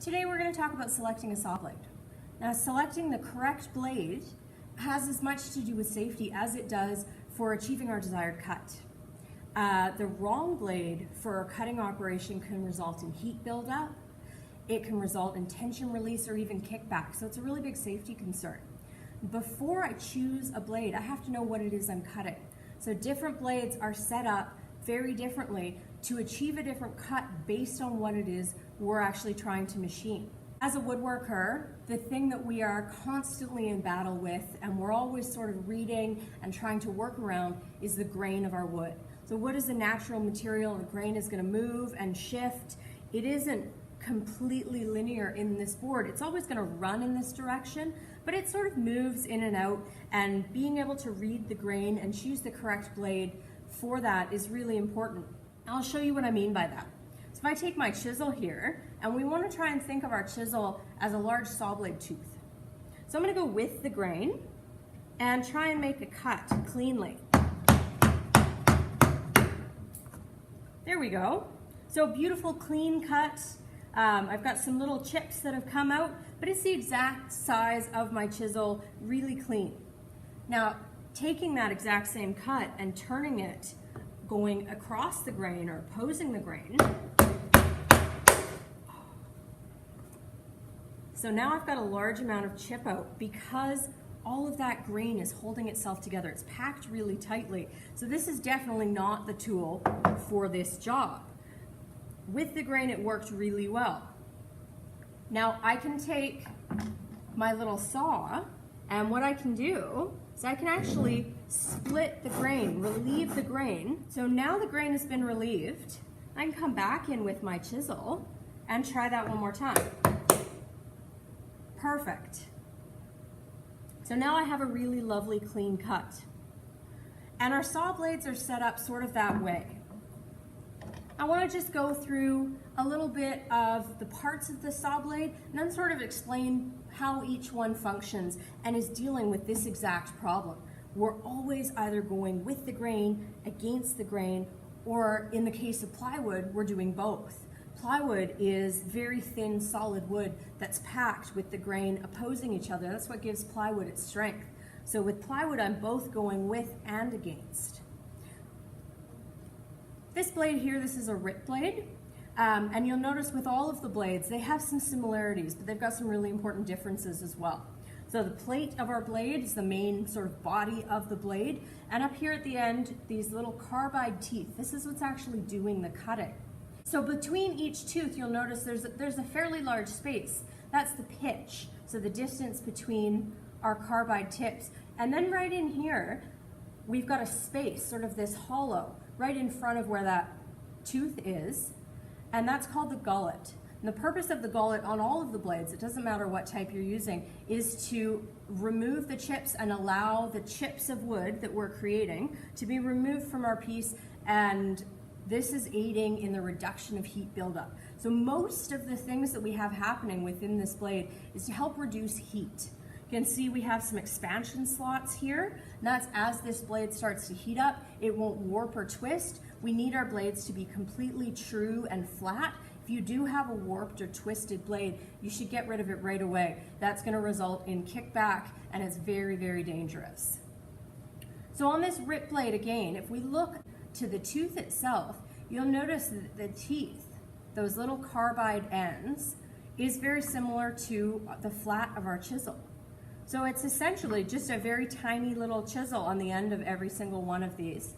Today we're going to talk about selecting a saw blade. Now, selecting the correct blade has as much to do with safety as it does for achieving our desired cut. The wrong blade for a cutting operation can result in heat buildup, it can result in tension release or even kickback, so it's a really big safety concern. Before I choose a blade, I have to know what it is I'm cutting. So different blades are set up very differently to achieve a different cut based on what it is we're actually trying to machine. As a woodworker, the thing that we are constantly in battle with, and we're always sort of reading and trying to work around, is the grain of our wood. So wood is a natural material, and the grain is going to move and shift. It isn't completely linear in this board. It's always going to run in this direction, but it sort of moves in and out, and being able to read the grain and choose the correct blade for that is really important. I'll show you what I mean by that. So if I take my chisel here, and we want to try and think of our chisel as a large saw blade tooth. So I'm going to go with the grain and try and make a cut cleanly. There we go. So beautiful clean cut. I've got some little chips that have come out, but it's the exact size of my chisel, really clean. Now, taking that exact same cut and turning it, going across the grain or opposing the grain. So now I've got a large amount of chip out because all of that grain is holding itself together. It's packed really tightly. So this is definitely not the tool for this job. With the grain, it worked really well. Now I can take my little saw, and what I can do is I can actually split the grain, relieve the grain. So now the grain has been relieved. I can come back in with my chisel and try that one more time. Perfect. So now I have a really lovely clean cut. And our saw blades are set up sort of that way. I want to just go through a little bit of the parts of the saw blade and then sort of explain how each one functions and is dealing with this exact problem. We're always either going with the grain, against the grain, or in the case of plywood, we're doing both. Plywood is very thin, solid wood that's packed with the grain opposing each other. That's what gives plywood its strength. So with plywood, I'm both going with and against. This blade here, this is a rip blade. And you'll notice with all of the blades, they have some similarities, but they've got some really important differences as well. So the plate of our blade is the main sort of body of the blade. And up here at the end, these little carbide teeth, this is what's actually doing the cutting. So between each tooth, you'll notice there's a fairly large space. That's the pitch, so the distance between our carbide tips. And then right in here, we've got a space, sort of this hollow, right in front of where that tooth is, and that's called the gullet. And the purpose of the gullet on all of the blades, it doesn't matter what type you're using, is to remove the chips and allow the chips of wood that we're creating to be removed from our piece, and this is aiding in the reduction of heat buildup. So most of the things that we have happening within this blade is to help reduce heat. You can see we have some expansion slots here. And that's as this blade starts to heat up, it won't warp or twist. We need our blades to be completely true and flat. If you do have a warped or twisted blade, you should get rid of it right away. That's going to result in kickback, and it's very, very dangerous. So on this rip blade again, if we look to the tooth itself, you'll notice that the teeth, those little carbide ends, is very similar to the flat of our chisel. So it's essentially just a very tiny little chisel on the end of every single one of these.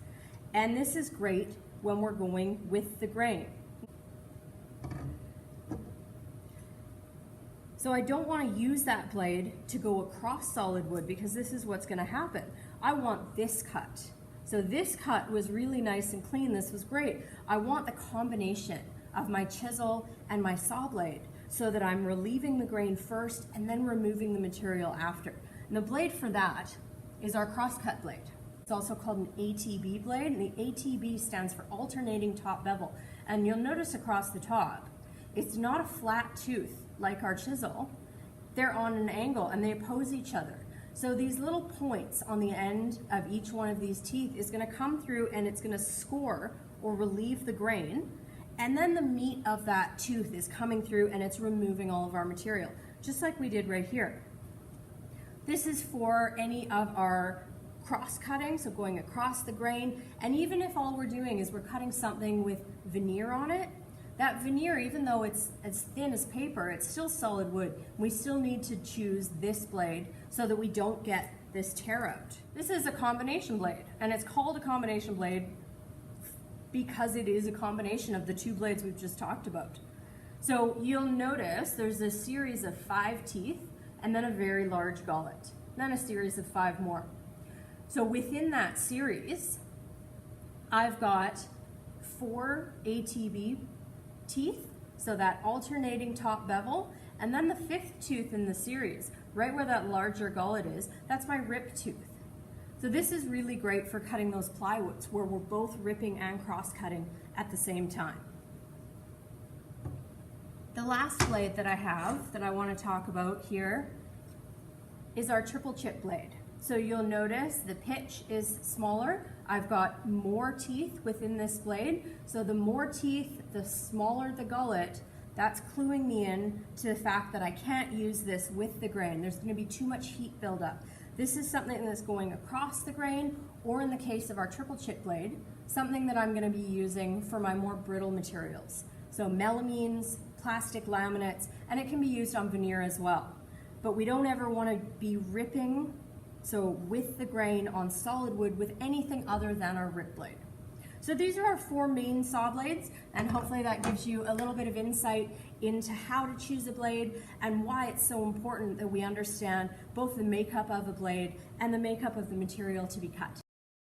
And this is great when we're going with the grain. So I don't want to use that blade to go across solid wood because this is what's going to happen. I want this cut. So this cut was really nice and clean. This was great. I want the combination of my chisel and my saw blade so that I'm relieving the grain first and then removing the material after. And the blade for that is our crosscut blade. It's also called an ATB blade, and the ATB stands for alternating top bevel. And you'll notice across the top, it's not a flat tooth like our chisel. They're on an angle and they oppose each other. So these little points on the end of each one of these teeth is going to come through, and it's going to score or relieve the grain, And then the meat of that tooth is coming through and it's removing all of our material, just like we did right here. This is for any of our cross cutting, so going across the grain. And even if all we're doing is we're cutting something with veneer on it, that veneer, even though it's as thin as paper, it's still solid wood. We still need to choose this blade so that we don't get this tear out. This is a combination blade, and it's called a combination blade because it is a combination of the two blades we've just talked about. So you'll notice there's a series of 5 teeth and then a very large gullet, then a series of 5 more. So within that series, I've got 4 ATB teeth, so that alternating top bevel, and then the 5th tooth in the series, right where that larger gullet is, that's my rip tooth. So this is really great for cutting those plywoods where we're both ripping and cross-cutting at the same time. The last blade that I have that I want to talk about here is our triple chip blade. So you'll notice the pitch is smaller. I've got more teeth within this blade. So the more teeth, the smaller the gullet. That's cluing me in to the fact that I can't use this with the grain. There's going to be too much heat buildup. This is something that's going across the grain, or in the case of our triple chip blade, something that I'm going to be using for my more brittle materials. So melamines, plastic laminates, and it can be used on veneer as well. But we don't ever want to be ripping, so with the grain on solid wood with anything other than our rip blade. So these are our 4 main saw blades, and hopefully that gives you a little bit of insight into how to choose a blade and why it's so important that we understand both the makeup of a blade and the makeup of the material to be cut.